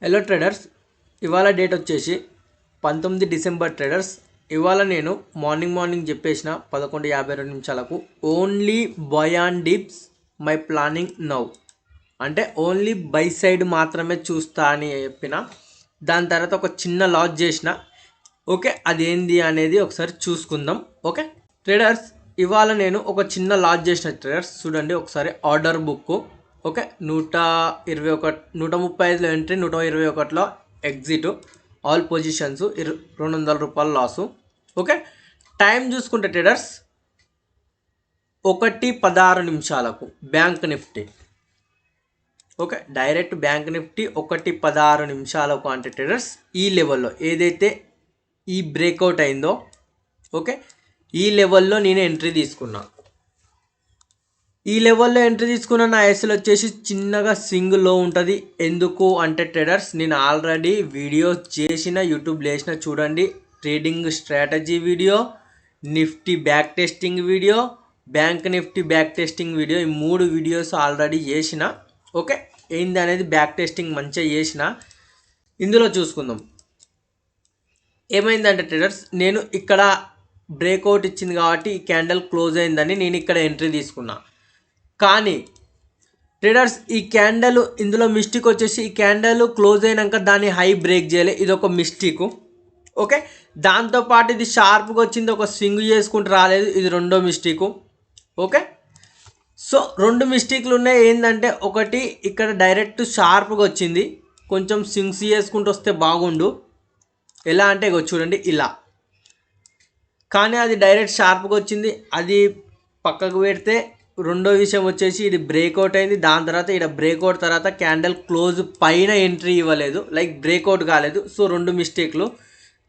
Hello traders, ఇవాళ date వచ్చేసి 19 December traders. ఇవాళ నేను మార్నింగ్ చెప్పేసిన 11:52 only by on dips my planning now, అంటే ఓన్లీ బై సైడ్ మాత్రమే చూస్తా అని చెప్పిన. దాని తర్వాత ఒక చిన్న లాస్ చేసిన. ఓకే, అదేంది అనేది ఒకసారి చూసుకుందాం. ఓకే ట్రేడర్స్, ఇవాళ నేను ఒక చిన్న లాస్ చేసిన ట్రేడర్స్. చూడండి ఒకసారి ఆర్డర్ బుక్. ఓకే, 121 135లో ఎంట్రీ, 121లో ఎగ్జిట్, ఆల్ పొజిషన్స్, 200 రూపాయల లాసు. ఓకే, టైం చూసుకుంటే traders 1:16 bank Nifty. Okay, direct bank Nifty 1:16 అంటే ట్రేడర్స్ ఈ లెవెల్లో ఏదైతే ఈ బ్రేక్అవుట్ అయిందో, ఓకే, ఈ లెవెల్లో నేను ఎంట్రీ తీసుకున్నా. ఈ లెవెల్లో ఎంట్రీ తీసుకున్న నా ఎస్ఎల్ వచ్చేసి చిన్నగా సింగిల్లో ఉంటుంది. ఎందుకు అంటే ట్రేడర్స్, నేను ఆల్రెడీ వీడియో చేసిన, యూట్యూబ్ లేసిన చూడండి. Trading strategy video, Nifty back testing video, bank Nifty back testing video, ఈ 3 వీడియోస్ ఆల్రెడీ చేసిన. ఓకే, ఏంది అనేది బ్యాక్ టెస్టింగ్ మంచిగా చేసిన. ఇందులో చూసుకుందాం. ఏమైందంటే ట్రేడర్స్, నేను ఇక్కడ బ్రేక్అవుట్ ఇచ్చింది కాబట్టి ఈ క్యాండిల్ క్లోజ్ అయిందని నేను ఇక్కడ ఎంట్రీ తీసుకున్నా. కానీ ట్రేడర్స్ ఈ క్యాండిల్, ఇందులో మిస్టేక్ వచ్చేసి ఈ క్యాండిల్ క్లోజ్ అయినాక దాన్ని హై బ్రేక్ చేయలే, ఇది ఒక మిస్టేకు. ఓకే, దాంతోపాటు ఇది షార్ప్గా వచ్చింది, ఒక స్వింగ్ చేసుకుంటూ రాలేదు, ఇది రెండో మిస్టేకు. ఓకే, సో 2 మిస్టేక్లు ఉన్నాయి. ఏంటంటే ఒకటి ఇక్కడ డైరెక్ట్ షార్ప్గా వచ్చింది, కొంచెం స్వింగ్స్ చేసుకుంటూ వస్తే బాగుండు. ఎలా అంటే ఇగో చూడండి ఇలా, కానీ అది డైరెక్ట్ షార్ప్గా వచ్చింది, అది పక్కకు పెడితే. రెండో విషయం వచ్చేసి ఇది బ్రేక్అవుట్ అయింది. దాని తర్వాత ఇక్కడ బ్రేక్అవుట్ తర్వాత క్యాండిల్ క్లోజ్ పైన ఎంట్రీ ఇవ్వలేదు, లైక్ బ్రేక్అవుట్ కాలేదు. సో 2 మిస్టేక్లు.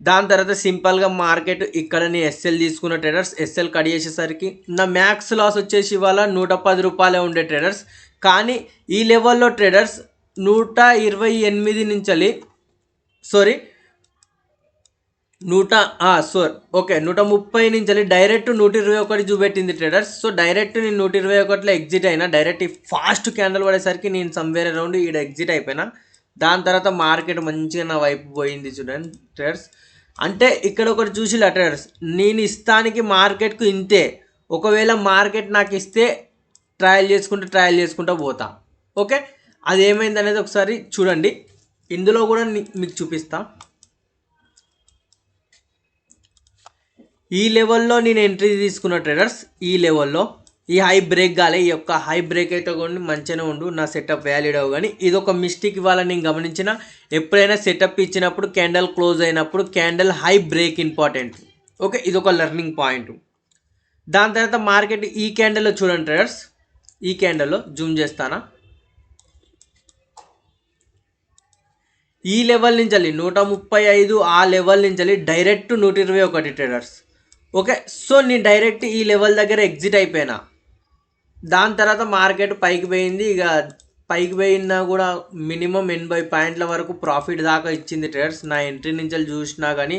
దాని తర్వాత సింపుల్గా మార్కెట్ ఇక్కడ నేను ఎస్ఎల్ తీసుకున్న ట్రేడర్స్. ఎస్ఎల్ కట్ చేసేసరికి నా మ్యాక్స్ లాస్ వచ్చేసి ఇవాళ 110 రూపాయలే ఉండే ట్రేడర్స్. కానీ ఈ లెవెల్లో ట్రేడర్స్ 128 నుంచి సారీ 130 నుంచి డైరెక్ట్ 121 చూపెట్టింది ట్రేడర్స్. సో డైరెక్ట్ నేను 121లో ఎగ్జిట్ అయినా. డైరెక్ట్ ఫాస్ట్ క్యాండిల్ పడేసరికి నేను సమ్వేర్ అరౌండ్ ఈడ ఎగ్జిట్ అయిపోయినా. దాని తర్వాత మార్కెట్ మంచిగా నా వైపు పోయింది చూడండి ట్రేడర్స్. అంటే ఇక్కడ ఒకటి చూసిలా ట్రేడర్స్, నేను ఇస్తానికి మార్కెట్కు ఇంతే. ఒకవేళ మార్కెట్ నాకు ఇస్తే ట్రయల్ చేసుకుంటూ పోతా. ఓకే, అది ఏమైంది అనేది ఒకసారి చూడండి. ఇందులో కూడా మీకు చూపిస్తా. ఈ లెవెల్లో నేను ఎంట్రీ తీసుకున్న ట్రేడర్స్. ఈ లెవెల్లో ఈ హై బ్రేక్ కాలే, ఈ యొక్క హై బ్రేక్ అయితే కూడా మంచిగానే ఉండు, నా సెటప్ వ్యాలిడ్ అవ్వ. కానీ ఇది ఒక మిస్టేక్ ఇవాళ నేను గమనించిన. ఎప్పుడైనా సెటప్ ఇచ్చినప్పుడు క్యాండిల్ క్లోజ్ అయినప్పుడు candle high break important. Okay, ఇది ఒక లెర్నింగ్ పాయింట్. దాని తర్వాత మార్కెట్ ఈ క్యాండిల్లో చూడండి ట్రేడర్స్, ఈ క్యాండిల్లో జూమ్ చేస్తానా, ఈ లెవెల్ నుంచి 135 ఆ లెవెల్ నుంచి డైరెక్ట్ 121 ట్రేడర్స్. ఓకే, సో నేను డైరెక్ట్ ఈ లెవెల్ దగ్గర ఎగ్జిట్ అయిపోయినా. దాని తర్వాత మార్కెట్ పైకి పోయింది. ఇక పైకి పోయినా కూడా మినిమం 80 పాయింట్ల వరకు ప్రాఫిట్ దాకా ఇచ్చింది ట్రేడర్స్. నా ఎంట్రీ నుంచి చూసినా కానీ,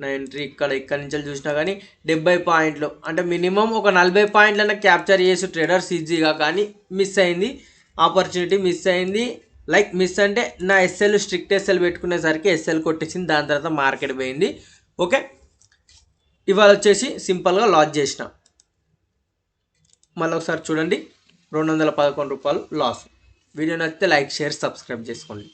నా ఎంట్రీ ఇక్కడ నుంచి చూసినా కానీ 70 పాయింట్లు, అంటే మినిమం ఒక 40 పాయింట్లైనా క్యాప్చర్ చేసి ట్రేడర్స్ ఈజీగా. కానీ మిస్ అయింది, ఆపర్చునిటీ మిస్ అయింది. లైక్ మిస్ అంటే నా ఎస్ఎల్ స్ట్రిక్ట్ ఎస్ఎల్ పెట్టుకునేసరికి ఎస్ఎల్ కొట్టేసింది. దాని తర్వాత మార్కెట్ పోయింది. ఓకే, ఇవాళ వచ్చేసి సింపుల్గా లాస్ చేసిన. మళ్ళీ ఒకసారి చూడండి, 211 రూపాయలు లాస్. వీడియో నచ్చితే లైక్, షేర్, సబ్స్క్రైబ్ చేసుకోండి.